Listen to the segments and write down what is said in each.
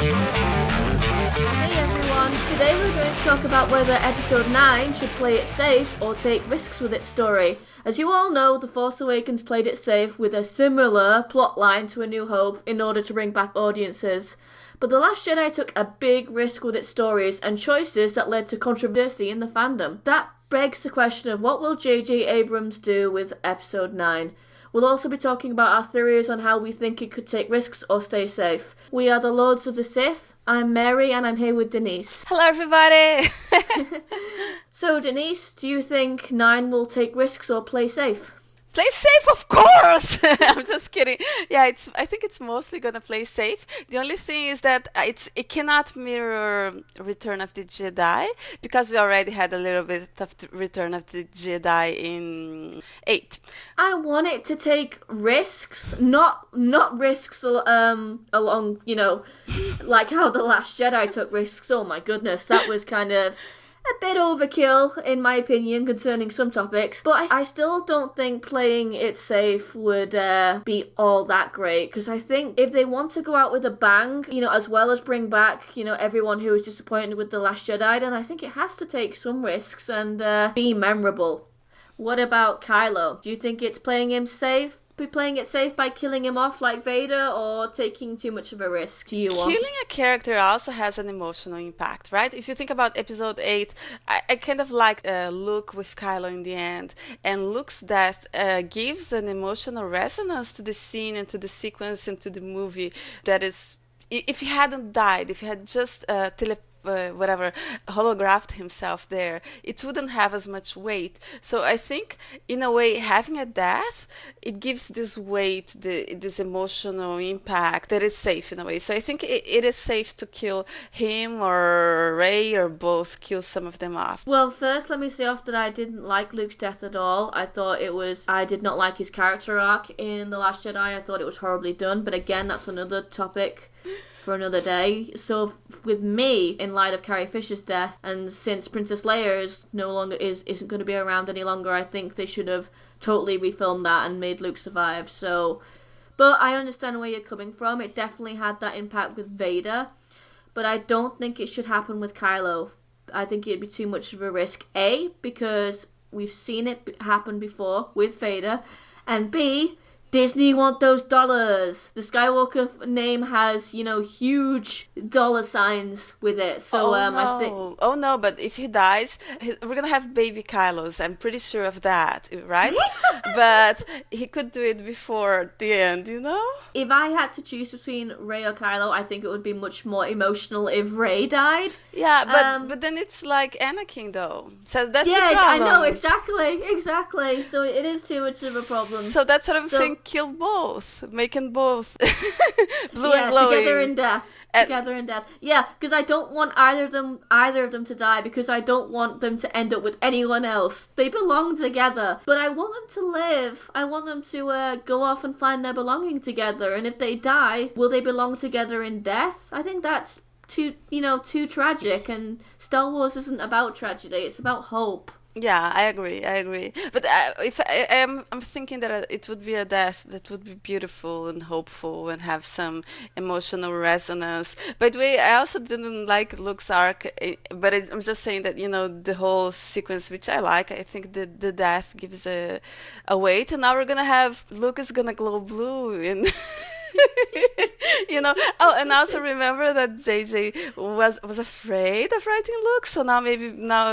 Hey everyone, today we're going to talk about whether episode 9 should play it safe or take risks with its story. As you all know, The Force Awakens played it safe with a similar plotline to A New Hope in order to bring back audiences. But The Last Jedi took a big risk with its stories and choices that led to controversy in the fandom. That begs the question of what will JJ Abrams do with episode 9? We'll also be talking about our theories on how we think it could take risks or stay safe. We are the Lords of the Sith. I'm Mary and I'm here with Denise. Hello everybody! So Denise, do you think 9 will take risks or play safe? Play safe, of course! I'm just kidding. Yeah, I think it's mostly gonna play safe. The only thing is that it cannot mirror Return of the Jedi, because we already had a little bit of Return of the Jedi in 8. I want it to take risks, not risks along, like how The Last Jedi took risks. Oh my goodness, that was kind of a bit overkill, in my opinion, concerning some topics. But I still don't think playing it safe would be all that great. Because I think if they want to go out with a bang, as well as bring back, everyone who was disappointed with The Last Jedi, then I think it has to take some risks and be memorable. What about Kylo? Do you think it's playing it safe by killing him off like Vader, or taking too much of a risk? Do you want? Killing a character also has an emotional impact, right? If you think about episode 8, I kind of like Luke with Kylo in the end, and Luke's death gives an emotional resonance to the scene and to the sequence and to the movie that is, if he hadn't died, if he had just holographed himself there, it wouldn't have as much weight. So I think, in a way, having a death, it gives this weight, this emotional impact that is safe in a way. So I think it is safe to kill him or Rey or both, kill some of them off. Well, first let me say off that I didn't like Luke's death at all. I did not like his character arc in The Last Jedi. I thought it was horribly done, but again, that's another topic for another day. So with me, in light of Carrie Fisher's death, and since Princess Leia isn't going to be around any longer, I think they should have totally refilmed that and made Luke survive. So, but I understand where you're coming from. It definitely had that impact with Vader, but I don't think it should happen with Kylo. I think it'd be too much of a risk. A, because we've seen it happen before with Vader, and B, Disney want those dollars. The Skywalker name has, huge dollar signs with it. So, I think. Oh no! But if he dies, we're gonna have baby Kylos. I'm pretty sure of that, right? But he could do it before the end, If I had to choose between Rey or Kylo, I think it would be much more emotional if Rey died. Yeah, but then it's like Anakin, though. So that's the problem. I know exactly. So it is too much of a problem. So that's what I'm saying. Kill both, making both blue and glowing. Together in death. Yeah, because I don't want either of them to die, because I don't want them to end up with anyone else. They belong together, but I want them to live. I want them to go off and find their belonging together. And if they die, will they belong together in death? I think that's too tragic. And Star Wars isn't about tragedy; it's about hope. Yeah, I agree. But if I'm thinking that it would be a death that would be beautiful and hopeful and have some emotional resonance. By the way, I also didn't like Luke's arc, but I'm just saying that, the whole sequence, which I like, I think the death gives a weight. And now we're gonna have Luke is gonna glow blue and Oh, and also remember that JJ was afraid of writing Luke, so now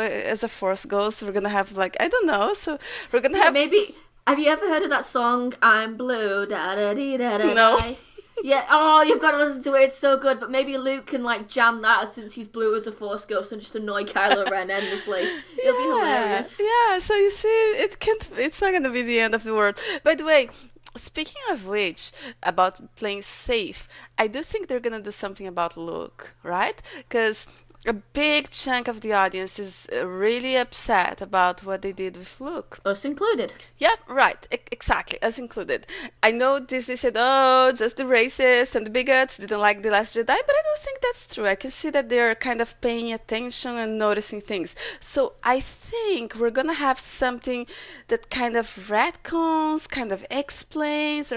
as a Force ghost, we're gonna have I don't know. So we're gonna have maybe. Have you ever heard of that song? I'm blue, da da dee da da. No. Yeah. Oh, you've got to listen to it. It's so good. But maybe Luke can jam that since he's blue as a Force ghost and just annoy Kylo Ren endlessly. It'll be hilarious. Yeah. So you see, it's not gonna be the end of the world. By the way, speaking of which, about playing safe, I do think they're gonna do something about Luke, right? Because a big chunk of the audience is really upset about what they did with Luke. Us included. Yeah, right. Exactly. Us included. I know Disney said, oh, just the racists and the bigots didn't like The Last Jedi, but I don't think that's true. I can see that they're kind of paying attention and noticing things. So I think we're going to have something that kind of retcons, kind of explains,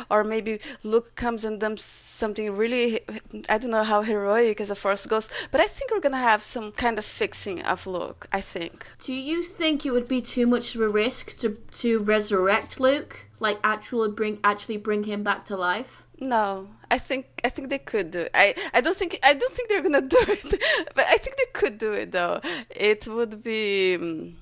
or maybe Luke comes and does something really, I don't know how heroic as a Force ghost, but I think we're going to have some kind of fixing of Luke, I think. Do you think it would be too much of a risk to resurrect Luke? Like actually bring him back to life? No, I think they could do it. I don't think they're gonna do it, but I think they could do it though. It would be.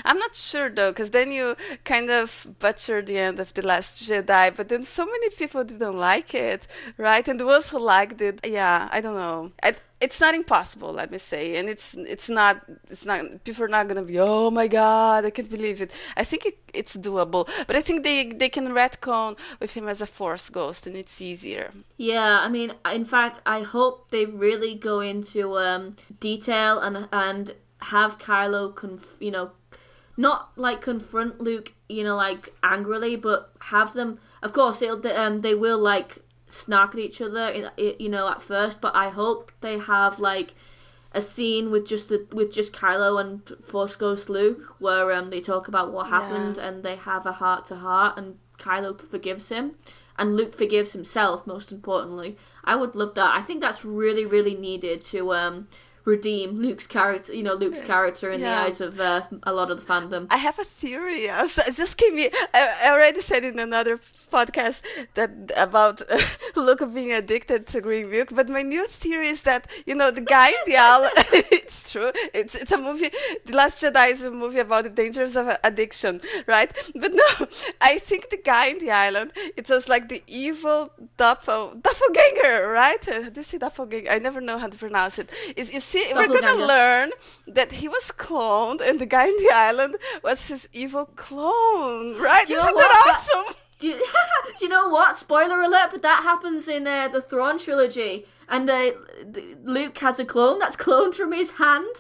I'm not sure though, because then you kind of butcher the end of The Last Jedi, but then so many people didn't like it, right? And the ones who liked it, yeah, I don't know. It's not impossible, let me say, and it's not people are not gonna be, oh my god, I can't believe it. I think it's doable, but I think they can retcon with him as a Force ghost, and it's easier. Yeah, I mean, in fact, I hope they really go into detail and have Kylo not like confront Luke, like angrily, but have them. Of course, they will like snark at each other, at first. But I hope they have like a scene with just Kylo and Force Ghost Luke, where they talk about what happened and they have a heart to heart, and Kylo forgives him, and Luke forgives himself. Most importantly, I would love that. I think that's really, really needed to redeem Luke's character, Luke's character in the eyes of a lot of the fandom. I have a theory. I just came in. I already said in another podcast that about Luke being addicted to green milk. But my new theory is that the guy in the owl. It's true. It's a movie. The Last Jedi is a movie about the dangers of addiction, right? But no, I think the guy in the island. It was like the evil doppelganger, right? Do you say doppelganger? I never know how to pronounce it. We're gonna learn that he was cloned, and the guy in the island was his evil clone, right? Isn't that awesome? Do you know what? Spoiler alert! But that happens in the Thrawn trilogy, and Luke has a clone that's cloned from his hand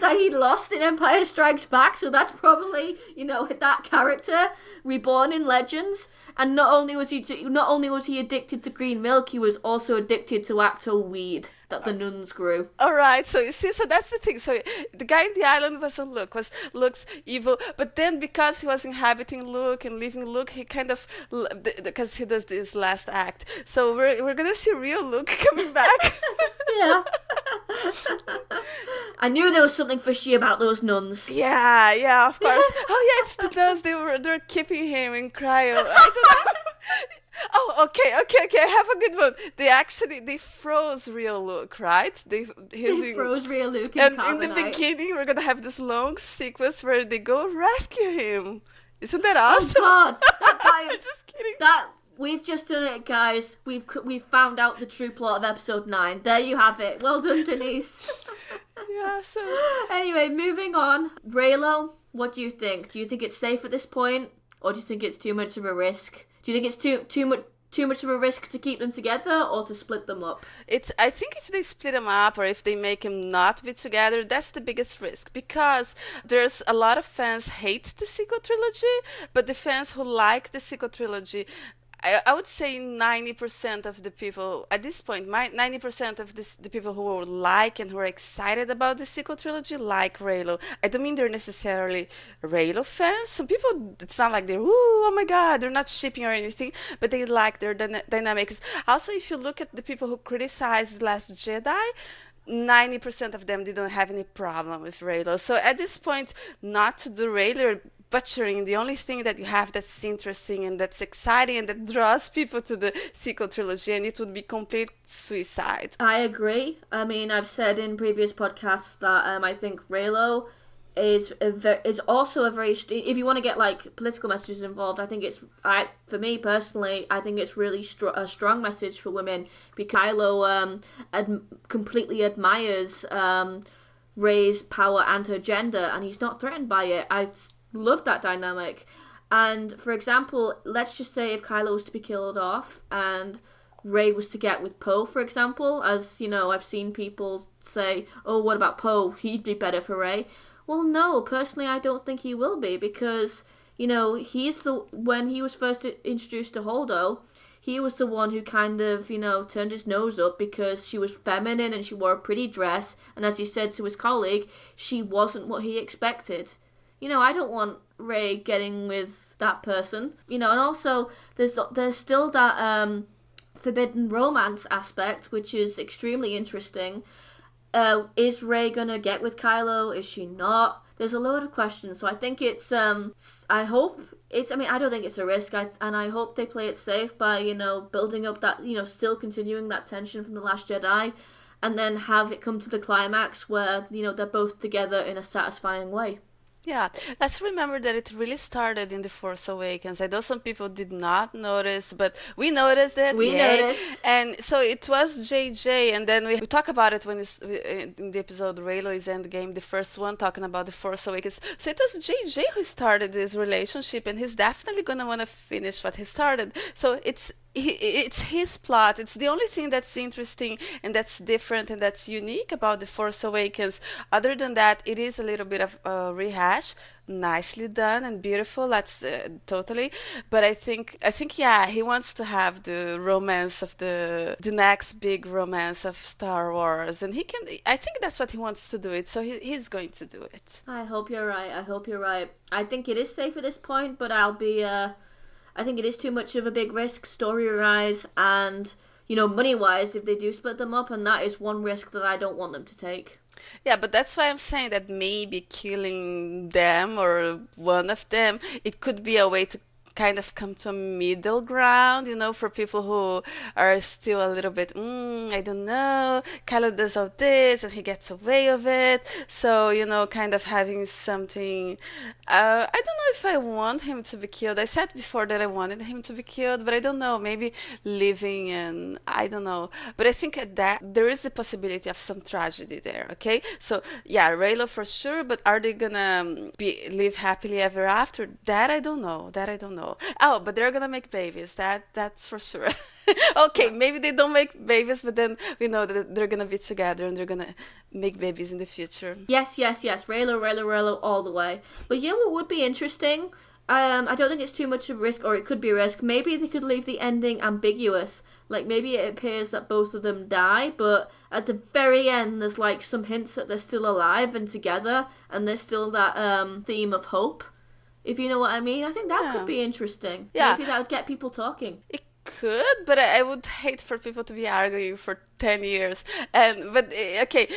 that he lost in Empire Strikes Back. So that's probably that character reborn in Legends. And not only was he addicted to green milk, he was also addicted to actual weed that the nuns grew. All right, so you see, so that's the thing. So the guy in the island wasn't Luke, was Luke's evil. But then because he was inhabiting Luke and leaving Luke, he kind of, because he does this last act. So we're gonna see real Luke coming back. Yeah. I knew there was something fishy about those nuns. Yeah, of course. Oh yeah, it's the nuns. They're keeping him in cryo. I don't know. Oh, okay. I have a good one. They froze real Luke, right? They froze real Luke and in the beginning, we're gonna have this long sequence where they go rescue him. Isn't that awesome? Oh God, I'm just kidding. We've just done it, guys. We've found out the true plot of episode 9. There you have it. Well done, Denise. Yeah. So anyway, moving on. Reylo, what do you think? Do you think it's safe at this point, or do you think it's too much of a risk? Do you think it's too much of a risk to keep them together or to split them up? I think if they split them up or if they make them not be together, that's the biggest risk, because there's a lot of fans hate the sequel trilogy, but the fans who like the sequel trilogy, I would say 90% of the people at this point, 90% of the people who like and who are excited about the sequel trilogy like Reylo. I don't mean they're necessarily Reylo fans. Some people, it's not like they're, oh my god, they're not shipping or anything, but they like their dynamics. Also, if you look at the people who criticize The Last Jedi, 90% of them didn't have any problem with Reylo. So at this point, not to do Reylo butchering the only thing that you have that's interesting and that's exciting and that draws people to the sequel trilogy, and it would be complete suicide. I agree. I mean, I've said in previous podcasts that I think Reylo is also a very, if you want to get like political messages involved, I think for me personally, I think it's really a strong message for women, because Kylo completely admires Rey's power and her gender, and he's not threatened by it. I love that dynamic. And for example, let's just say if Kylo was to be killed off and Rey was to get with Poe, for example, as, you know, I've seen people say, oh, what about Poe? He'd be better for Rey. Well, no, personally, I don't think he will be, because, you know, when he was first introduced to Holdo, he was the one who kind of, you know, turned his nose up because she was feminine and she wore a pretty dress, and as he said to his colleague, she wasn't what he expected. You know, I don't want Rey getting with that person, you know, and also there's still that forbidden romance aspect, which is extremely interesting. Is Rey gonna get with Kylo? Is she not? There's a load of questions, so I think it's I don't think it's a risk, and I hope they play it safe by, you know, building up that, you know, still continuing that tension from The Last Jedi, and then have it come to the climax where, you know, they're both together in a satisfying way. Yeah, let's remember that it really started in The Force Awakens. I know some people did not notice, but we noticed it. We yay. noticed. And so it was JJ, and then we talk about it when in the episode Reylo is Endgame, the first one, talking about The Force Awakens. So it was JJ who started this relationship, and he's definitely going to want to finish what he started. So it's his plot. It's the only thing that's interesting and that's different and that's unique about The Force Awakens. Other than that, it is a little bit of a rehash, nicely done and beautiful. That's totally. But I think yeah, he wants to have the romance of the next big romance of Star Wars, and he can. I think that's what he wants to do it. So he's going to do it. I hope you're right. I think it is safe at this point, but I think it is too much of a big risk story-wise and, you know, money-wise if they do split them up, and that is one risk that I don't want them to take. Yeah, but that's why I'm saying that maybe killing them or one of them, it could be a way to kind of come to a middle ground, you know, for people who are still a little bit, I don't know, Kylo does all this and he gets away with it. So, you know, kind of having something, I don't know if I want him to be killed. I said before that I wanted him to be killed, but I don't know, maybe living and I don't know. But I think that there is the possibility of some tragedy there, okay? So, yeah, Reylo for sure, but are they gonna live happily ever after? That I don't know. Oh, but they're gonna make babies. That's for sure. Okay, maybe they don't make babies, but then we know that they're gonna be together and they're gonna make babies in the future. Yes. Reylo, all the way. But yeah, what would be interesting, I don't think it's too much of a risk, or it could be a risk. Maybe they could leave the ending ambiguous. Like, maybe it appears that both of them die, but at the very end, there's like some hints that they're still alive and together, and there's still that theme of hope. If you know what I mean, I think that could be interesting. Yeah. Maybe that would get people talking. It could, but I would hate for people to be arguing for 10 years. But okay,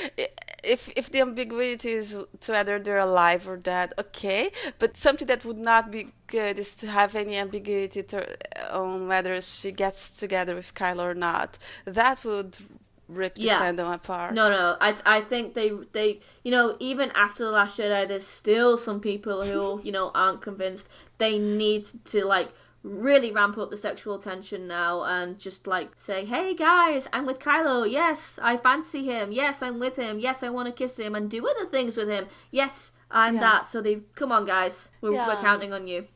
if the ambiguity is to whether they're alive or dead, okay. But something that would not be good is to have any ambiguity on whether she gets together with Kylo or not. That would rip the fandom apart. No. I think they you know, even after The Last Jedi, there's still some people who, you know, aren't convinced. They need to, like, really ramp up the sexual tension now and just, like, say, hey guys, I'm with Kylo. Yes, I fancy him. Yes, I'm with him. Yes, I want to kiss him and do other things with him. Yes, I'm that. So come on, guys. We're counting on you.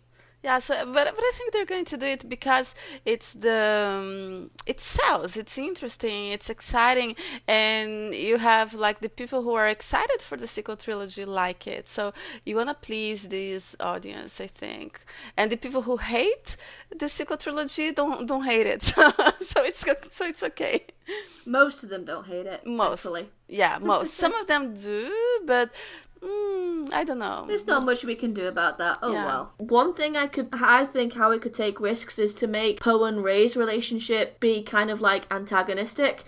Yeah, so but I think they're going to do it because it sells, it's interesting, it's exciting, and you have like the people who are excited for the sequel trilogy like it. So you wanna please this audience, I think, and the people who hate the sequel trilogy don't hate it. So it's okay. Most of them don't hate it. Thankfully. Yeah, most. Some of them do, but. I don't know. There's not much we can do about that. Well. One thing I think how it could take risks is to make Poe and Rey's relationship be kind of like antagonistic.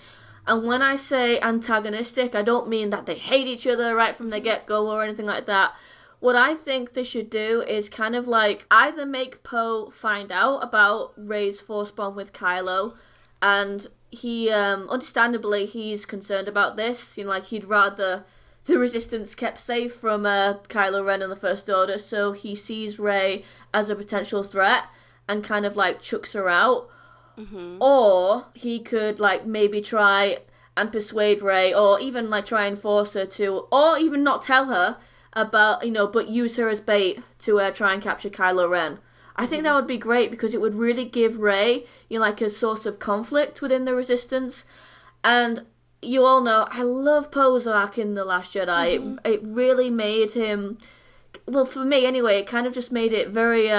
And when I say antagonistic, I don't mean that they hate each other right from the get-go or anything like that. What I think they should do is kind of like either make Poe find out about Rey's Force bond with Kylo, and he, understandably, he's concerned about this. You know, like, he'd rather the Resistance kept safe from Kylo Ren and the First Order, so he sees Rey as a potential threat and kind of like chucks her out. Mm-hmm. Or he could like maybe try and persuade Rey, or even like try and force her to, or even not tell her about, you know, but use her as bait to try and capture Kylo Ren. I think that would be great because it would really give Rey, like a source of conflict within the Resistance. And you all know, I love Poe's arc in The Last Jedi. It really made him, well, for me anyway, it kind of just made it very,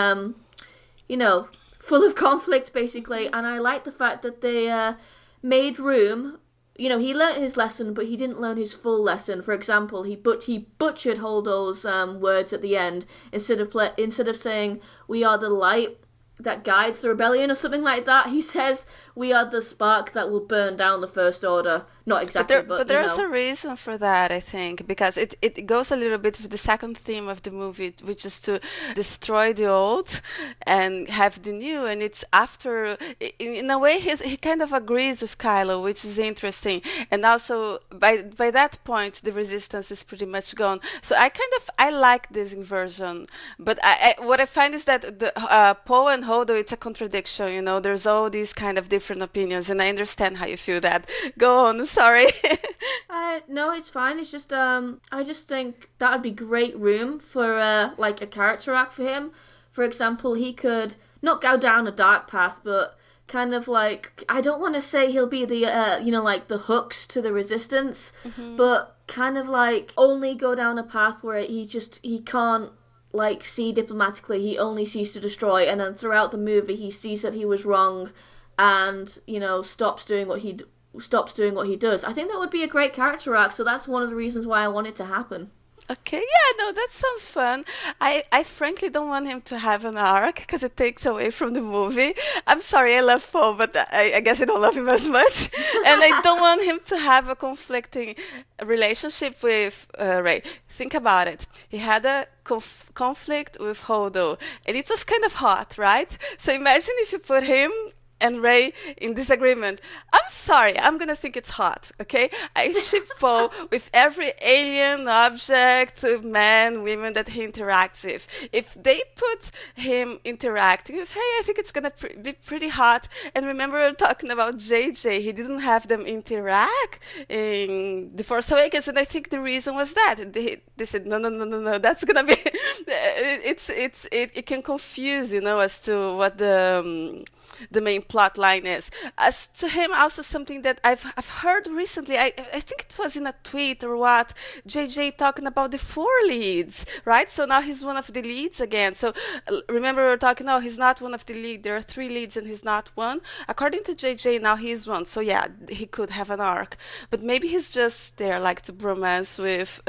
full of conflict, basically. And I like the fact that they made room. He learnt his lesson, but he didn't learn his full lesson. For example, he butchered Holdo's words at the end. Instead of saying, "We are the light that guides the rebellion," or something like that, he says, "We are the spark that will burn down the First Order." Not exactly, but there's a reason for that, I think, because it goes a little bit with the second theme of the movie, which is to destroy the old and have the new. And it's after, in a way, he kind of agrees with Kylo, which is interesting. And also, by that point, the resistance is pretty much gone. So I like this inversion. But what I find is that the Poe and Holdo, it's a contradiction. There's all these kind of different opinions, and I understand how you feel that. Go on. Sorry. No, it's fine. It's just I just think that would be great room for like a character arc for him. For example, he could not go down a dark path, but kind of like, I don't want to say he'll be the like the Hooks to the Resistance, but kind of like only go down a path where he can't like see diplomatically. He only sees to destroy, and then throughout the movie he sees that he was wrong, and stops doing what he does. I think that would be a great character arc, so that's one of the reasons why I want it to happen. Okay, yeah, no, that sounds fun. I frankly don't want him to have an arc because it takes away from the movie. I'm sorry, I love Poe, but I guess I don't love him as much. And I don't want him to have a conflicting relationship with Rey. Think about it. He had a conflict with Holdo, and it was kind of hot, right? So imagine if you put him and Rey in disagreement. I'm sorry, I'm gonna think it's hot, okay? I ship Poe with every alien object, man, women that he interacts with. If they put him interacting with, hey, I think it's gonna be pretty hot. And remember, we were talking about JJ, he didn't have them interact in The Force Awakens, and I think the reason was that they said no, that's gonna be it can confuse, as to what the main plot line is. As to him, also something that I've heard recently, I think it was in a tweet or what, JJ talking about the 4 leads, right? So now he's one of the leads again. So remember we were talking, he's not one of the leads. There are 3 leads and he's not one. According to JJ, now he's one. So yeah, he could have an arc. But maybe he's just there like to bromance with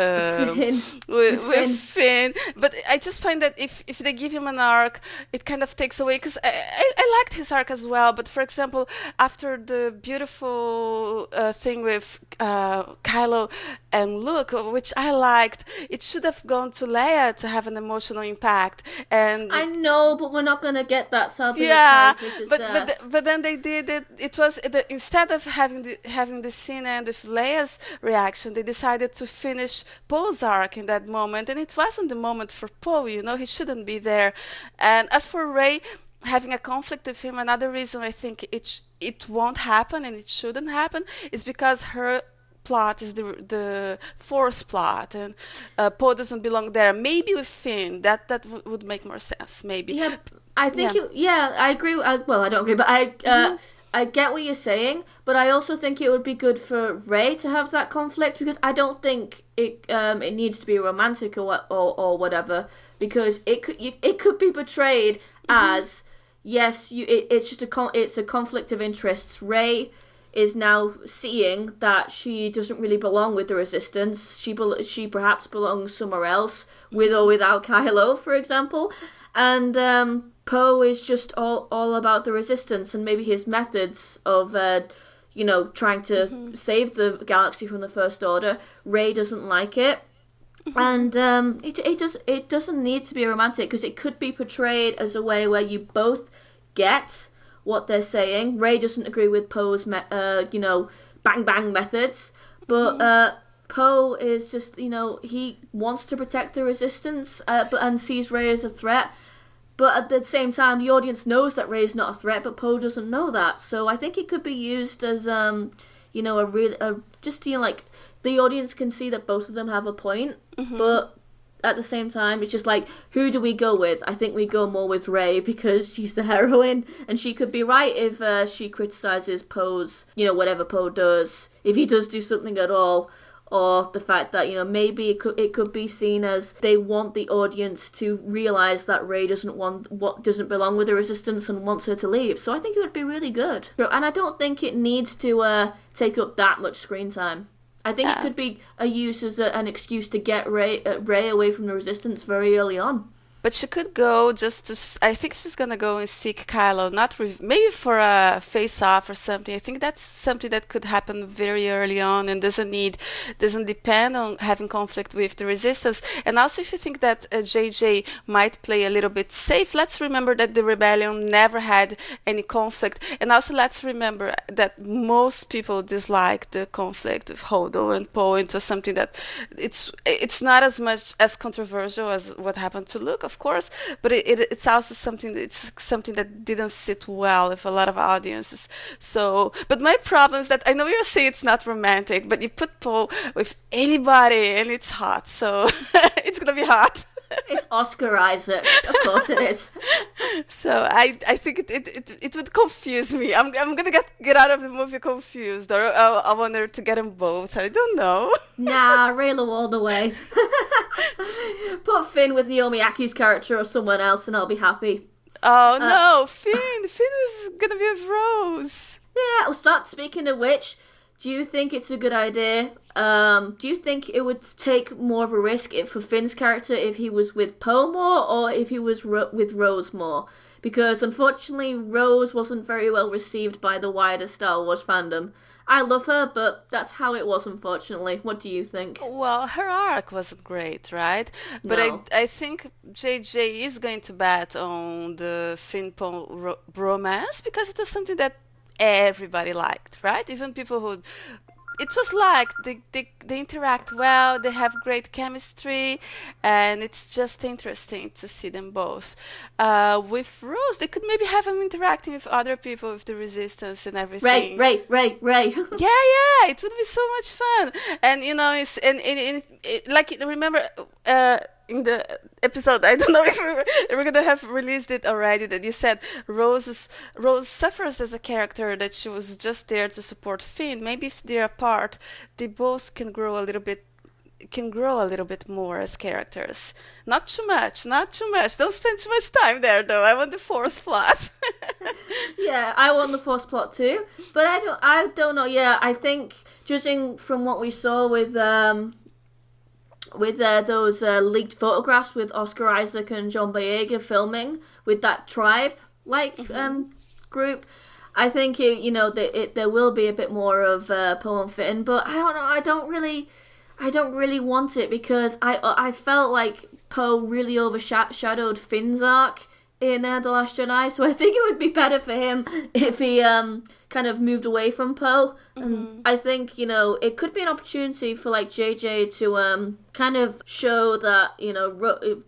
Finn. But I just find that if they give him an arc, it kind of takes away, because I liked his arc as well. But for example, after the beautiful thing with Kylo and Luke, which I liked, it should have gone to Leia to have an emotional impact. And I know, but we're not gonna get that, sadly. Yeah, but then they did it. It was instead of having the scene end with Leia's reaction, they decided to finish Poe's arc in that moment, and it wasn't the moment for Poe. He shouldn't be there. And as for Rey, having a conflict with him, another reason I think it won't happen and it shouldn't happen is because her plot is the Force plot, and Poe doesn't belong there. Maybe with Finn, that would make more sense. Maybe. Yeah, I think. Yeah, I agree. Well, I don't agree, but I get what you're saying. But I also think it would be good for Rey to have that conflict, because I don't think it needs to be romantic or whatever, because it could be portrayed as, yes, it's just it's a conflict of interests. Rey is now seeing that she doesn't really belong with the Resistance. She perhaps belongs somewhere else, with or without Kylo, for example. And Poe is just all about the Resistance, and maybe his methods of trying to save the galaxy from the First Order. Rey doesn't like it. And it doesn't need to be romantic, because it could be portrayed as a way where you both get what they're saying. Rey doesn't agree with Poe's bang bang methods, but Poe is just, he wants to protect the Resistance, and sees Rey as a threat. But at the same time, the audience knows that Rey's not a threat, but Poe doesn't know that. So I think it could be used as the audience can see that both of them have a point, but at the same time, it's just like, who do we go with? I think we go more with Rey because she's the heroine, and she could be right if she criticizes Poe's, whatever Poe does, if he does do something at all, or the fact that, maybe it could be seen as they want the audience to realize that Rey doesn't belong with the Resistance and wants her to leave. So I think it would be really good. And I don't think it needs to take up that much screen time. I think it could be used as an excuse to get Rey away from the Resistance very early on. But she could go I think she's gonna go and seek Kylo, maybe for a face-off or something. I think that's something that could happen very early on and doesn't depend on having conflict with the Resistance. And also, if you think that JJ might play a little bit safe, let's remember that the Rebellion never had any conflict. And also, let's remember that most people dislike the conflict with Holdo and Poe into something that it's not as much as controversial as what happened to Luke, of course, but it's also something that didn't sit well with a lot of audiences. So, but my problem is that I know you're saying it's not romantic, but you put Poe with anybody and it's hot, so it's gonna be hot. It's Oscar Isaac, of course it is. So I think it would confuse me. I'm gonna get out of the movie confused, or I want her to get them both. I don't know. Nah, Reylo all the way. Put Finn with Naomi Aki's character or someone else, and I'll be happy. Oh no, Finn is gonna be with Rose. Yeah. Well, speaking of which, do you think it's a good idea? Do you think it would take more of a risk for Finn's character if he was with Poe more, or if he was with Rose more? Because unfortunately, Rose wasn't very well received by the wider Star Wars fandom. I love her, but that's how it was, unfortunately. What do you think? Well, her arc wasn't great, right? But No. I think JJ is going to bet on the Finn-Poe romance because it was something that everybody liked, right? Even people who... It was like they interact well, they have great chemistry, and it's just interesting to see them both. With Rose, they could maybe have them interacting with other people, with the Resistance and everything. Ray. Yeah, it would be so much fun. And it's like, remember in the episode, I don't know if we're gonna have released it already, that you said Rose suffers as a character, that she was just there to support Finn. Maybe if they're apart, they both can grow a little bit more as characters. Not too much. Don't spend too much time there, though. I want the Force plot. Yeah, I want the Force plot too, but I don't know. Yeah, I think judging from what we saw with those leaked photographs with Oscar Isaac and John Boyega filming with that tribe group, I think there will be a bit more of Poe and Finn, but I don't know. I don't really want it because I felt like Poe really overshadowed Finn's arc in The Last Jedi, so I think it would be better for him if he kind of moved away from Poe. And I think it could be an opportunity for like JJ to kind of show that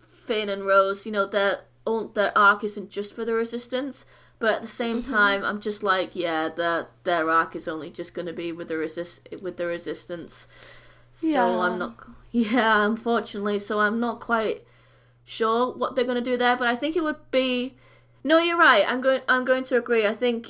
Finn and Rose, their arc isn't just for the Resistance, but at the same time I'm just like, yeah, their arc is only just going to be with the Resistance. So unfortunately, so I'm not quite sure what they're going to do there, but I think it would be... No, you're right. I'm going to agree. I think,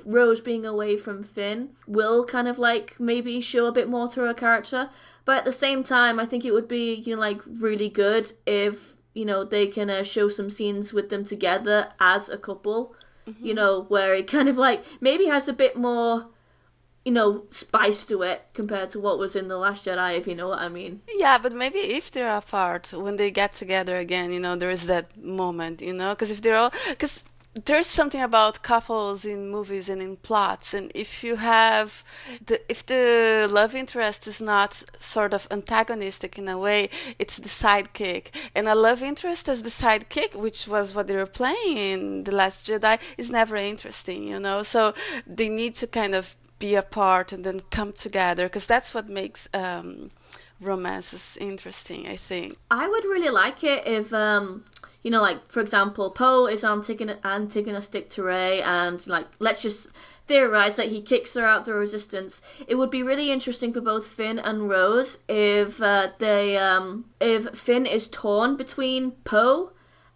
Rose being away from Finn will kind of like maybe show a bit more to her character, but at the same time, I think it would be, like really good if, they can show some scenes with them together as a couple, where it kind of like maybe has a bit more... spice to it compared to what was in The Last Jedi, if you know what I mean. Yeah, but maybe if they're apart, when they get together again, there is that moment, because if they're all... Because there's something about couples in movies and in plots, and if you have... If the love interest is not sort of antagonistic in a way, it's the sidekick. And a love interest as the sidekick, which was what they were playing in The Last Jedi, is never interesting, So they need to kind of be apart and then come together, because that's what makes romances interesting, I think. I would really like it if you know, like, for example, Poe is antagonistic to Rey, and, like, let's just theorize that he kicks her out the Resistance. It would be really interesting for both Finn and Rose if if Finn is torn between Poe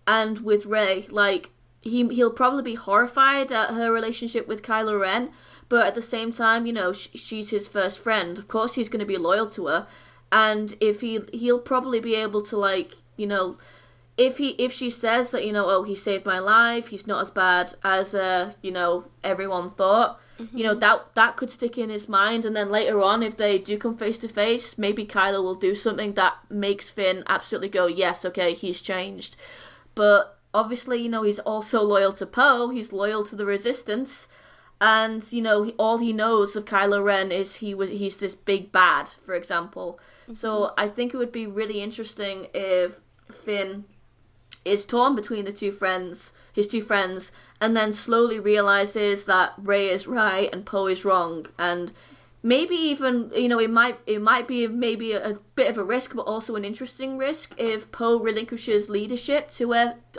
and with Rey. Like, he'll probably be horrified at her relationship with Kylo Ren, but at the same time, you know, she's his first friend. Of course he's going to be loyal to her, and if he'll probably be able to, like, you know, if she says that, you know, oh, he saved my life, he's not as bad as you know, everyone thought, you know, that could stick in his mind, and then later on, if they do come face to face, maybe Kylo will do something that makes Finn absolutely go, yes, okay, he's changed. But obviously, you know, he's also loyal to Poe, he's loyal to the Resistance, and, you know, all he knows of Kylo Ren is he's this big bad, for example. So I think it would be really interesting if Finn is torn between his two friends, and then slowly realizes that Rey is right and Poe is wrong, and maybe even, you know, it might be maybe a bit of a risk, but also an interesting risk if Poe relinquishes leadership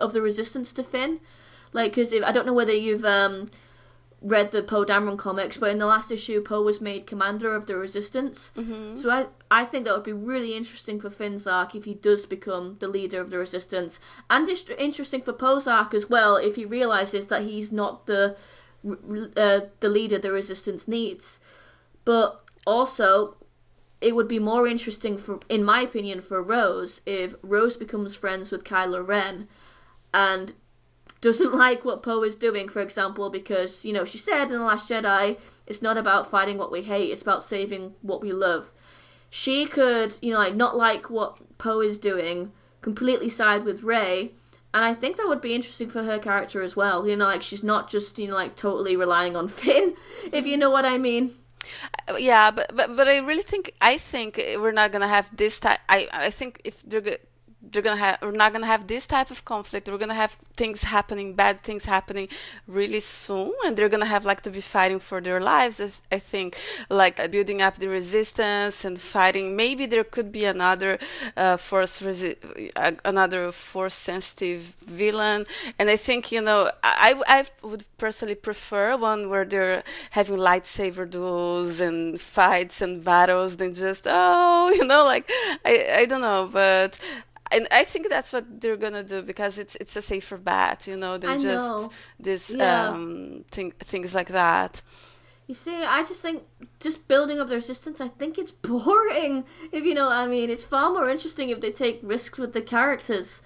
of the Resistance to Finn, like, because I don't know whether you've read the Poe Dameron comics, but in the last issue, Poe was made commander of the Resistance. So I think that would be really interesting for Finn's arc if he does become the leader of the Resistance, and it's interesting for Poe's arc as well if he realizes that he's not the leader the Resistance needs. But also, it would be more interesting, in my opinion, for Rose if Rose becomes friends with Kylo Ren and doesn't like what Poe is doing, for example, because, you know, she said in The Last Jedi, it's not about fighting what we hate, it's about saving what we love. She could, you know, like, not like what Poe is doing, completely side with Rey, and I think that would be interesting for her character as well. You know, like, she's not just, you know, like, totally relying on Finn, if you know what I mean. Yeah, but I really think we're not gonna have this type. I think if we're not gonna have this type of conflict. We're gonna have bad things happening really soon, and they're gonna have, like, to be fighting for their lives. I think, like, building up the Resistance and fighting. Maybe there could be another another force sensitive villain, and I think, you know, I would personally prefer one where they're having lightsaber duels and fights and battles than just, you know, like, I don't know, but. And I think that's what they're gonna do because it's a safer bet, you know, than just this things like that. You see, I just think just building up the Resistance, I think it's boring, if you know what I mean. It's far more interesting if they take risks with the characters.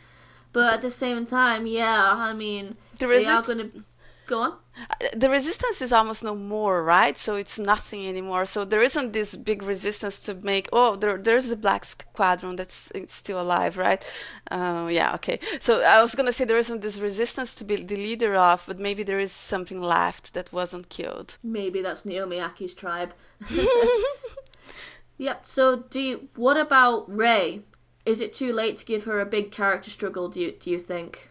But at the same time, yeah, I mean, they are going to... Go on. The Resistance is almost no more, right? So it's nothing anymore. So there isn't this big resistance to make. Oh, there's the Black Squadron it's still alive, right? Yeah, okay. So I was gonna say there isn't this resistance to be the leader of, but maybe there is something left that wasn't killed. Maybe that's Naomi Aki's tribe. Yep. So what about Rey? Is it too late to give her a big character struggle? Do you think?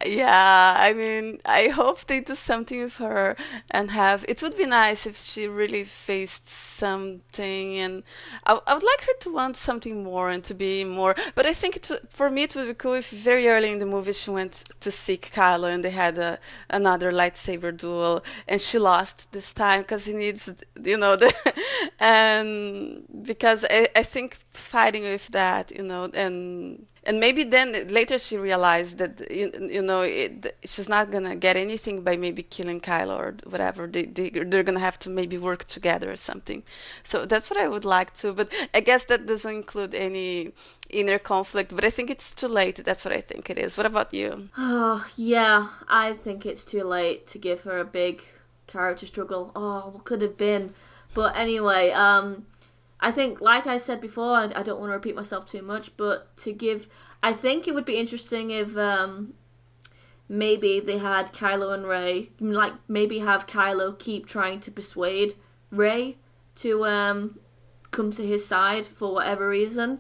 Yeah, I mean, I hope they do something with her and it would be nice if she really faced something, and I would like her to want something more and to be more, but I think for me it would be cool if very early in the movie she went to seek Kylo and they had another lightsaber duel and she lost this time because he needs, you know, and because I think fighting with that, you know, and maybe then later she realized that, you know, she's not gonna get anything by maybe killing Kylo or whatever. They're gonna have to maybe work together or something. So that's what I would like to. But I guess that doesn't include any inner conflict. But I think it's too late. That's what I think it is. What about you? Oh, yeah. I think it's too late to give her a big character struggle. Oh, what could have been? But anyway, I think, like I said before, I don't want to repeat myself too much, but I think it would be interesting if maybe they had Kylo and Rey, like maybe have Kylo keep trying to persuade Rey to come to his side for whatever reason,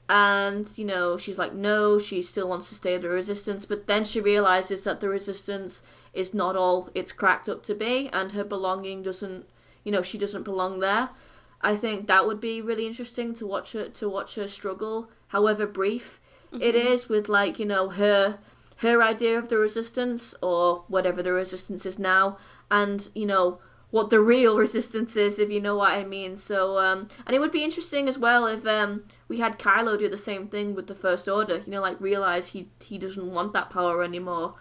and, you know, she's like, no, she still wants to stay at the Resistance, but then she realizes that the Resistance is not all it's cracked up to be, and her belonging doesn't, you know, she doesn't belong there. I think that would be really interesting to watch her struggle, however brief it is with like, you know, her idea of the resistance, or whatever the resistance is now, and, you know, what the real resistance is, if you know what I mean. So, and it would be interesting as well if we had Kylo do the same thing with the First Order, you know, like realize he doesn't want that power anymore.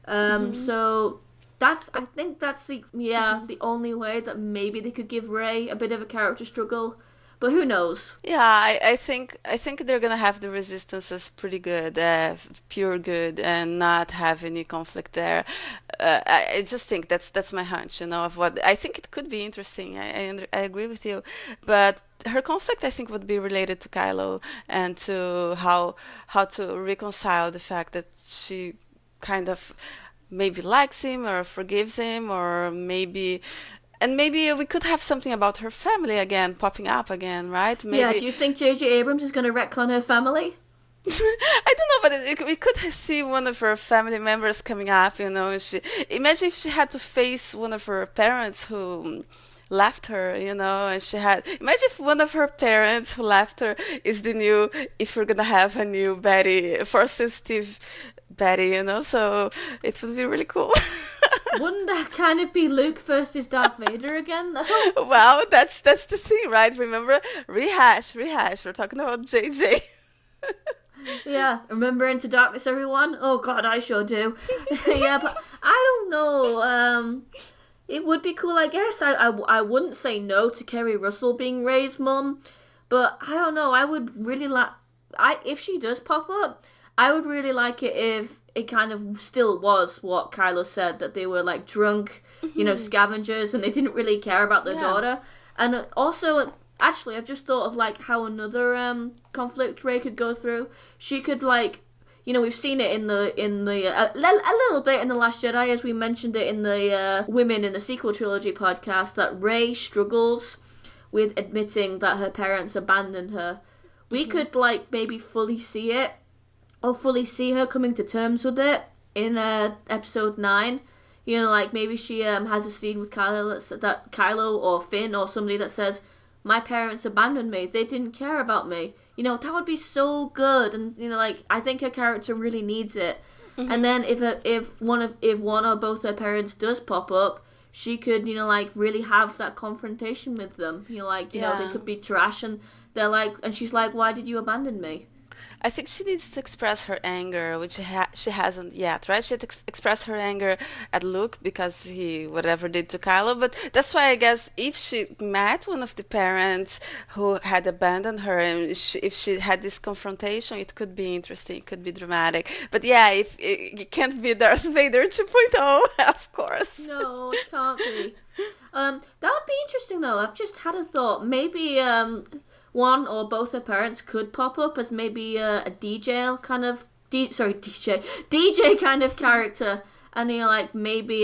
So I think that's the only way that maybe they could give Rey a bit of a character struggle. But who knows? Yeah, I think they're gonna have the resistance as pretty good, pure good, and not have any conflict there. I just think that's my hunch, you know, of what I think it could be interesting. I agree with you, but her conflict I think would be related to Kylo, and to how to reconcile the fact that she kind of maybe likes him or forgives him, or maybe. And maybe we could have something about her family again, popping up again, right? Yeah, Maybe. do you think JJ Abrams is going to retcon her family? I don't know, but we could see one of her family members coming up, you know. Imagine if she had to face one of her parents who left her, you know, and imagine if one of her parents who left her is if we're gonna have a new Betty, force sensitive Betty, you know, so it would be really cool. Wouldn't that kind of be Luke versus Darth Vader again, though? Wow, that's the thing, right? Remember, rehash. We're talking about JJ. Yeah, remember Into Darkness, everyone? Oh god, I sure do. Yeah, but I don't know. It would be cool, I guess. I wouldn't say no to Kerry Russell being Rey's mum, but I don't know. I would really like. If she does pop up, I would really like it if it kind of still was what Kylo said, that they were like drunk, you know, scavengers, and they didn't really care about their daughter. And also, actually, I've just thought of like how another conflict Rey could go through. She could like, you know, we've seen it in the a little bit in The Last Jedi, as we mentioned it in the Women in the Sequel Trilogy podcast, that Rey struggles with admitting that her parents abandoned her. We could like maybe fully see it, or fully see her coming to terms with it in episode 9. You know, like maybe she has a scene with that Kylo or Finn or somebody that says, "My parents abandoned me. They didn't care about me." You know, that would be so good. And you know, like I think her character really needs it. And then if one or both her parents does pop up, she could, you know, like really have that confrontation with them. You know, like you know, they could be trash, and they're like, and she's like, "Why did you abandon me?" I think she needs to express her anger, which she hasn't yet, right? She had to express her anger at Luke because he whatever did to Kylo. But that's why I guess if she met one of the parents who had abandoned her, and if she had this confrontation, it could be interesting, it could be dramatic. But yeah, if it can't be Darth Vader 2.0, of course. No, it can't be. That would be interesting though. I've just had a thought. Maybe one or both her parents could pop up as maybe a DJ kind of DJ kind of character, and you know, like maybe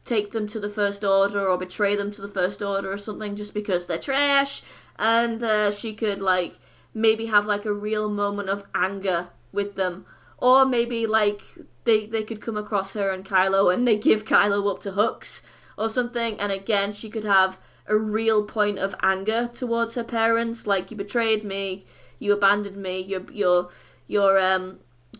take them to the First Order or betray them to the First Order or something, just because they're trash, and she could like maybe have like a real moment of anger with them, or maybe like they could come across her and Kylo and they give Kylo up to Hux or something, and again she could have a real point of anger towards her parents, like, you betrayed me, you abandoned me, you're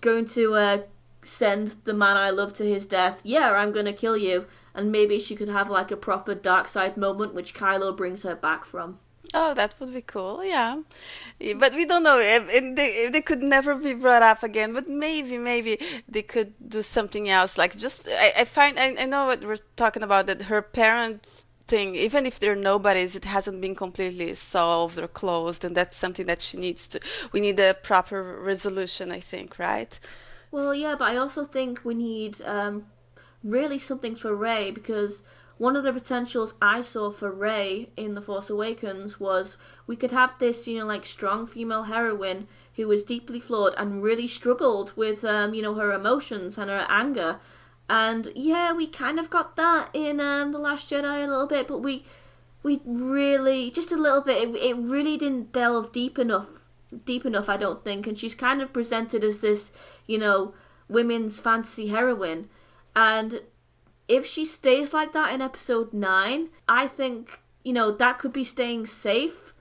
going to send the man I love to his death. Yeah, I'm gonna kill you. And maybe she could have like a proper dark side moment, which Kylo brings her back from. Oh, that would be cool, yeah. But we don't know if they could never be brought up again. But maybe they could do something else. Like just, I know what we're talking about, that her parents thing, even if they're nobodies, it hasn't been completely solved or closed, and that's something that we need a proper resolution, I think, right? Well, yeah, but I also think we need really something for Rey, because one of the potentials I saw for Rey in The Force Awakens was we could have this, you know, like strong female heroine who was deeply flawed and really struggled with, you know, her emotions and her anger. And yeah, we kind of got that in The Last Jedi a little bit, but we really, just a little bit, it really didn't delve deep enough, I don't think. And she's kind of presented as this, you know, women's fantasy heroine. And if she stays like that in episode 9, I think, you know, that could be staying safe,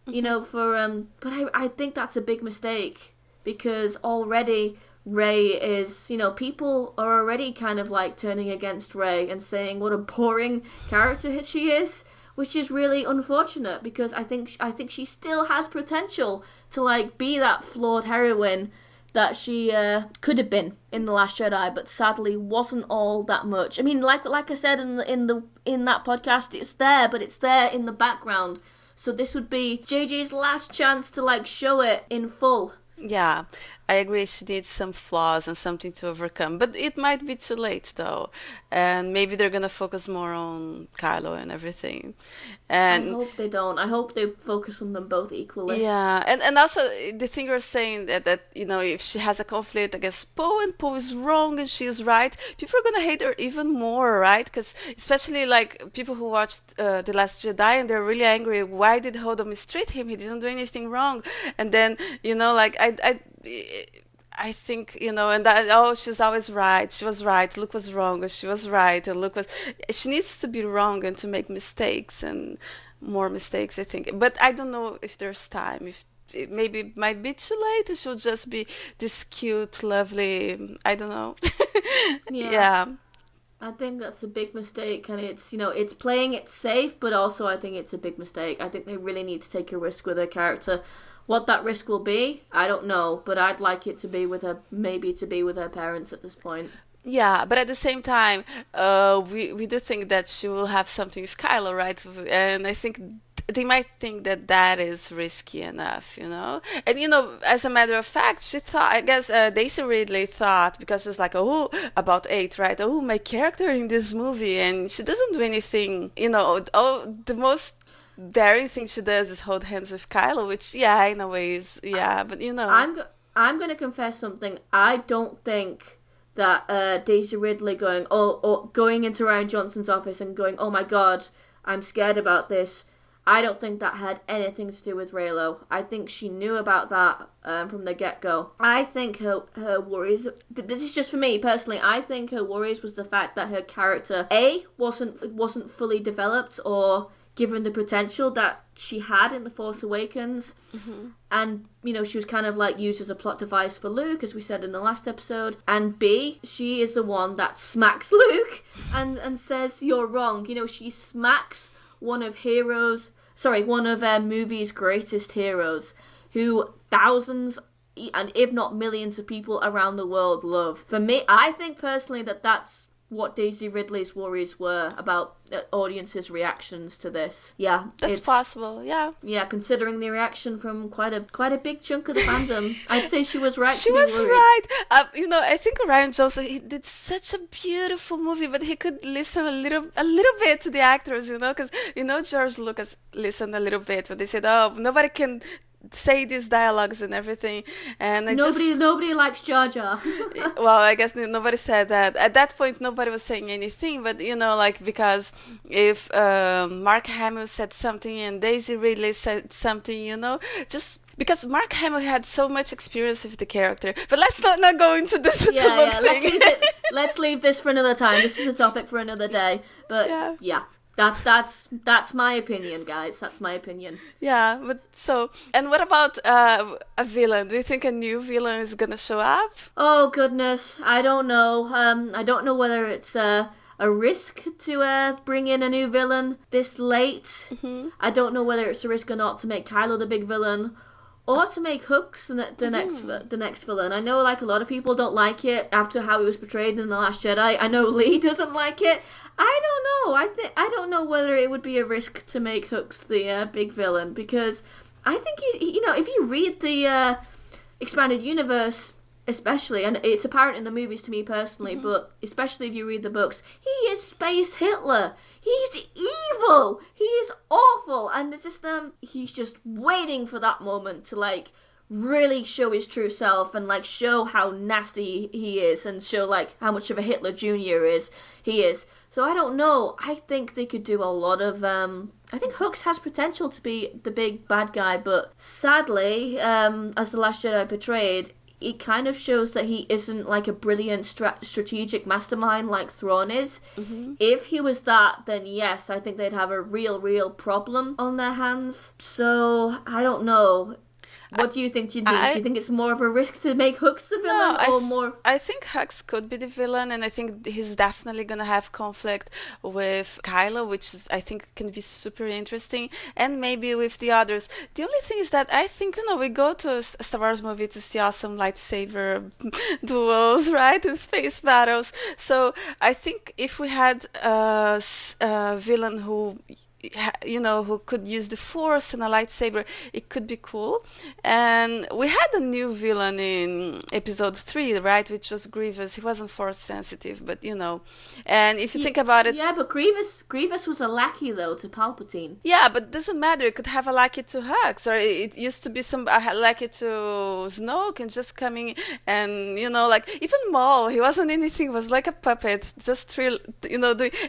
you know, for, but I think that's a big mistake. because already Rey is, people are already kind of like turning against Rey and saying what a boring character she is, which is really unfortunate because I think she still has potential to like be that flawed heroine that she could have been in The Last Jedi, but sadly wasn't all that much. I mean, like I said in that podcast, it's there, but it's there in the background. So this would be JJ's last chance to like show it in full. Yeah, I agree. She needs some flaws and something to overcome, but it might be too late though, and maybe they're gonna focus more on Kylo and everything. And I hope they don't. I hope they focus on them both equally. yeah, and also the thing you're saying that if she has a conflict against Poe and Poe is wrong and she is right, people are gonna hate her even more, right? Because especially like people who watched The Last Jedi and they're really angry. Why did Holdo mistreat him? He didn't do anything wrong. And then like I think, and that, oh, she's always right. She was right. Luke was wrong. Or she was right. And Luke was. She needs to be wrong and to make mistakes and more mistakes, I think. But I don't know if there's time. If maybe it might be too late. It should just be this cute, lovely. I don't know. Yeah. I think that's a big mistake, and it's playing it safe, but also I think it's a big mistake. I think they really need to take a risk with her character. What that risk will be, I don't know, but I'd like it to be with her, maybe to be with her parents at this point. Yeah, but at the same time, we do think that she will have something with Kylo, right? And I think they might think that that is risky enough, And as a matter of fact, she thought, I guess Daisy Ridley thought, because she's like, oh, about 8, right? Oh, my character in this movie, and she doesn't do anything, the most daring thing she does is hold hands with Kylo, which, yeah, in a way is, yeah, but I'm going to confess something. I don't think that Daisy Ridley going into Rian Johnson's office and going, oh my god, I'm scared about this. I don't think that had anything to do with Reylo. I think she knew about that from the get-go. I think her worries, this is just for me personally, I think her worries was the fact that her character, A, wasn't fully developed or given the potential that she had in The Force Awakens. Mm-hmm. And, she was kind of like used as a plot device for Luke, as we said in the last episode. And B, she is the one that smacks Luke and says, you're wrong. She smacks one of movie's greatest heroes, who thousands and if not millions of people around the world love. For me, I think personally that's what Daisy Ridley's worries were about audiences' reactions to this. Yeah, that's possible. Yeah. Yeah, considering the reaction from quite a big chunk of the fandom, I'd say she was right. She was right. I think Rian Johnson, he did such a beautiful movie, but he could listen a little bit to the actors, because George Lucas listened a little bit when they said, "Oh, nobody can say these dialogues and everything," and nobody likes Jar Jar. Well, I guess nobody said that at that point. Nobody was saying anything, but because if Mark Hamill said something and Daisy Ridley said something, just because Mark Hamill had so much experience with the character. But let's not go into this. Yeah. Let's leave this for another time. This is a topic for another day. But yeah. That's my opinion, guys. That's my opinion. Yeah, but and what about a villain? Do you think a new villain is gonna show up? Oh goodness, I don't know. I don't know whether it's a risk to bring in a new villain this late. Mm-hmm. I don't know whether it's a risk or not to make Kylo the big villain, or to make Hux the next villain. I know like a lot of people don't like it after how he was portrayed in The Last Jedi. I know Lee doesn't like it. I don't know. I don't know whether it would be a risk to make Hux the big villain, because I think if you read the expanded universe, especially, and it's apparent in the movies to me personally, Mm-hmm. but especially if you read the books, he is Space Hitler. He's evil. He is awful, and it's just he's just waiting for that moment to like really show his true self and like show how nasty he is and show like how much of a Hitler Jr. he is. So I don't know. I think they could do a lot of I think Hux has potential to be the big bad guy, but sadly, as The Last Jedi portrayed, it kind of shows that he isn't like a brilliant strategic mastermind like Thrawn is. Mm-hmm. If he was that, then yes, I think they'd have a real problem on their hands. So I don't know. What do you think, Denise? Do you think it's more of a risk to make Hux the villain, or more? I think Hux could be the villain, and I think he's definitely gonna have conflict with Kylo, which is, I think can be super interesting, and maybe with the others. The only thing is that I think, we go to a Star Wars movie to see awesome lightsaber duels, right, and space battles. So I think if we had a villain who who could use the force and a lightsaber, it could be cool. And we had a new villain in episode 3, right, which was Grievous. He wasn't force sensitive, but and if you think about it, yeah, but Grievous was a lackey though to Palpatine. yeah, but it doesn't matter. It could have a lackey to Hux, or it used to be a lackey to Snoke, and just coming and like even Maul, he wasn't anything, he was like a puppet, just doing,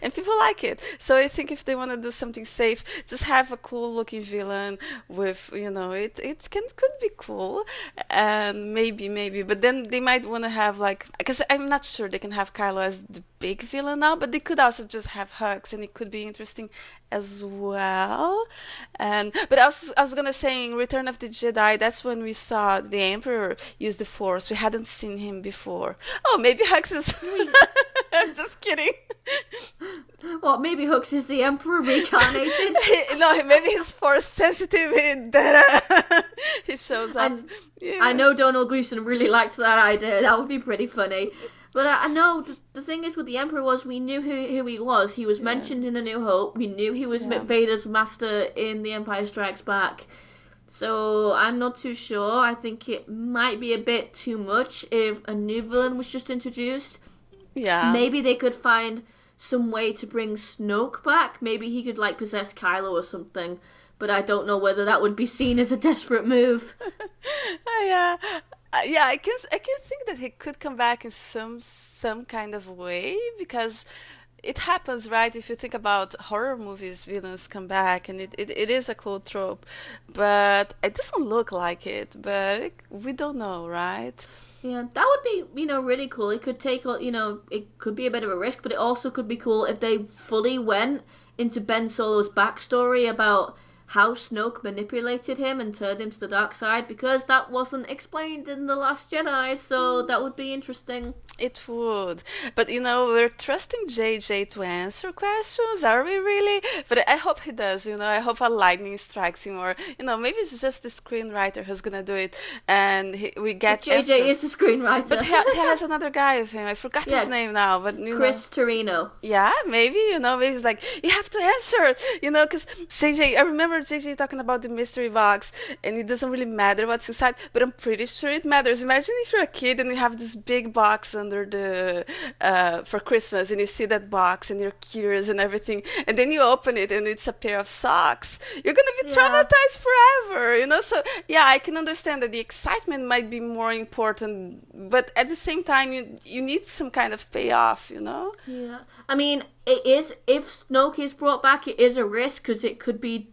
and people like it. So I think if they want to do something safe, just have a cool looking villain with it could be cool, and maybe, but then they might want to have, like, because I'm not sure they can have Kylo as the big villain now, but they could also just have Hux, and it could be interesting as well. But I was gonna say, in Return of the Jedi, that's when we saw the Emperor use the Force. We hadn't seen him before. Oh, maybe Hux is I'm just kidding. What, maybe Hux is the Emperor reincarnated? No, maybe he's Force sensitive. He shows up. I know Donald Gleason really liked that idea. That would be pretty funny. But I know the thing is with the Emperor was we knew who he was. He was mentioned in A New Hope. We knew he was Vader's master in The Empire Strikes Back. So I'm not too sure. I think it might be a bit too much if a new villain was just introduced. Yeah. Maybe they could find some way to bring Snoke back. Maybe he could possess Kylo or something. But I don't know whether that would be seen as a desperate move. Yeah. Yeah, I can think that he could come back in some kind of way, because it happens, right? If you think about horror movies, villains come back, and it is a cool trope, but it doesn't look like it. But we don't know, right? Yeah, that would be, really cool. It could take, it could be a bit of a risk, but it also could be cool if they fully went into Ben Solo's backstory about how Snoke manipulated him and turned him to the dark side, because that wasn't explained in The Last Jedi, so that would be interesting. It would. But, we're trusting JJ to answer questions, are we really? But I hope he does, I hope a lightning strikes him, or, maybe it's just the screenwriter who's gonna do it, and we get JJ answers. is the screenwriter. But he has another guy with him. I forgot his name now, but, Chris Torino. Yeah, maybe, maybe he's like, you have to answer, because JJ, I remember JJ talking about the mystery box, and it doesn't really matter what's inside, but I'm pretty sure it matters. Imagine if you're a kid and you have this big box under the for Christmas, and you see that box and you're curious and everything, and then you open it and it's a pair of socks. You're gonna be traumatized forever, so yeah, I can understand that the excitement might be more important, but at the same time you need some kind of payoff. Yeah, I mean, it is, if Snoke is brought back, it is a risk, because it could be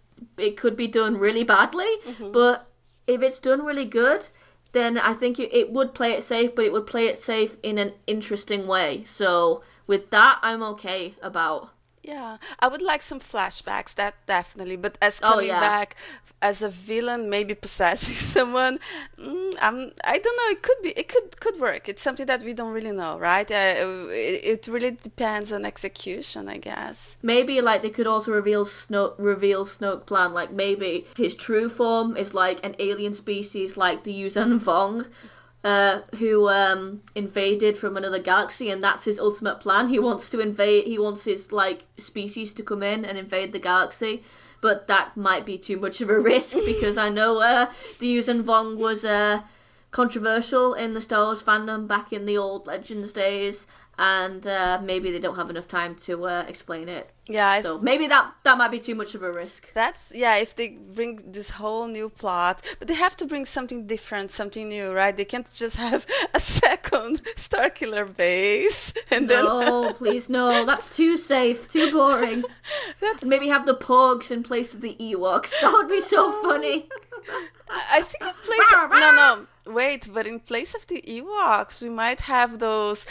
done really badly, but if it's done really good, then I think it would play it safe, but it would play it safe in an interesting way. So with that, I'm okay about. Yeah, I would like some flashbacks, that definitely, but as coming back as a villain, maybe possessing someone, I don't know, it could work. It's something that we don't really know, right? It really depends on execution, I guess. Maybe they could also reveal Snoke plan, maybe his true form is an alien species like the Yuuzhan Vong, who invaded from another galaxy, and that's his ultimate plan. He wants to invade. He wants his species to come in and invade the galaxy, but that might be too much of a risk, because I know the Yuuzhan Vong was controversial in the Star Wars fandom back in the old Legends days, and maybe they don't have enough time to explain it. Yeah, so maybe that might be too much of a risk. That's, if they bring this whole new plot, but they have to bring something different, something new, right? They can't just have a second Starkiller base and please no, that's too safe, too boring. Maybe have the Porgs in place of the Ewoks. That would be so funny. I think in place of, no, wait, but in place of the Ewoks, we might have those.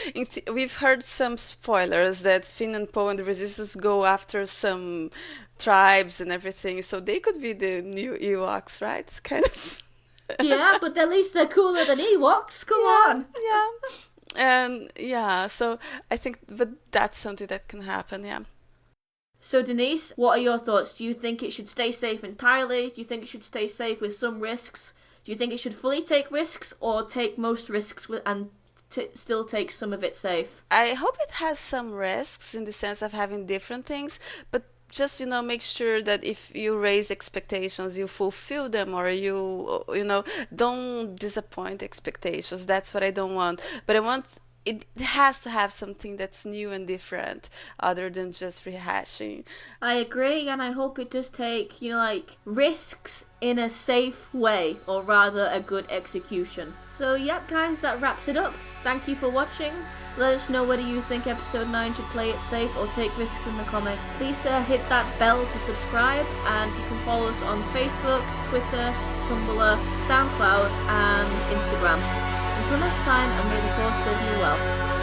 We've heard some spoilers that Finn and Poe and the Resistance go after some tribes and everything, so they could be the new Ewoks, right? It's kind of. Yeah, but at least they're cooler than Ewoks. Come on. Yeah. And yeah, so I think, but that's something that can happen, yeah. So Denise, what are your thoughts? Do you think it should stay safe entirely? Do you think it should stay safe with some risks? Do you think it should fully take risks or take most risks and still take some of it safe? I hope it has some risks in the sense of having different things, but just make sure that if you raise expectations, you fulfill them, or you don't disappoint expectations. That's what I don't want. But I want it has to have something that's new and different other than just rehashing. I agree, and I hope it does take, risks in a safe way, or rather a good execution. So yep guys, that wraps it up. Thank you for watching. Let us know whether you think episode 9 should play it safe or take risks in the comic. Please hit that bell to subscribe, and you can follow us on Facebook, Twitter, Tumblr, SoundCloud and Instagram. Until next time, and may the Force serve you well.